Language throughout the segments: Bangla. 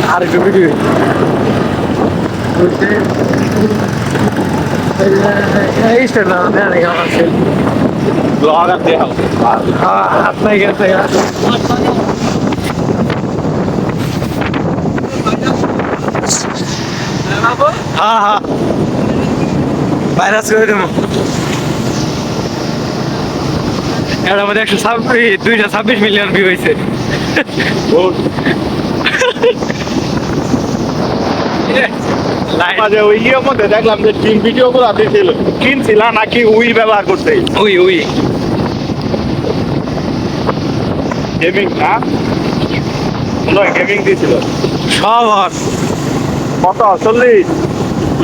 আর একটু ভিডিও আপনাকে হ্যাঁ হ্যাঁ ভাইরাস করে দেবো এর মধ্যে 226 মিলিয়ন ভিউ হয়েছে ওই ইয়ের মধ্যে দেখলাম যে টিম ভিডিও গুলো দিয়েছিল কিনছিল নাকি উই ব্যবহার করতে উই গেমিং না মনে হয় গেমিং দিয়েছিল সব হট কত 40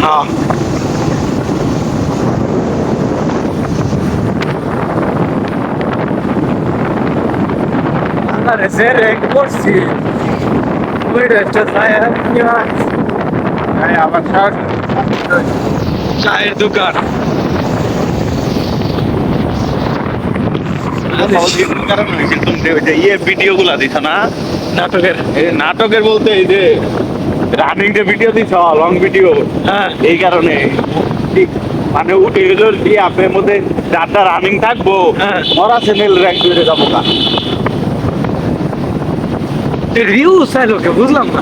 হ্যাঁ আরে সেরে করছি ওইটা আবার চায়ের দোকান ইয়ে ভিডিও গুলা দিছ না নাটকের নাটকের বলতে এই যে রানিং যে ভিডিও দিছ লং ভিডিও হ্যাঁ এই কারণে মানে উঠে গেল দিয়ে আপনার মধ্যে যারটা রানিং থাকবো হ্যাঁ। মরা চ্যানেল র্যাঙ্ক করে যাবো না রিউ চাইলো কে বুঝলাম না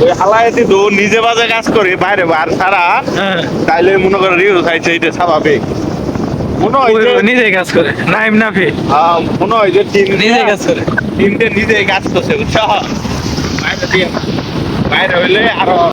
ওই হালায়াতি তো নিজে বাজে কাজ করে বাইরে বার ছাড়া হ্যাঁ তাইলে মনে করে রিউ চাইছে এটা স্বাভাবিক মনে হয় যে নিজে কাজ করে নাইম নাফি মনে হয় যে টিম নিজে কাজ করে টিমটা নিজে কাজ করছে বুঝছো বাইরে হইলে আরো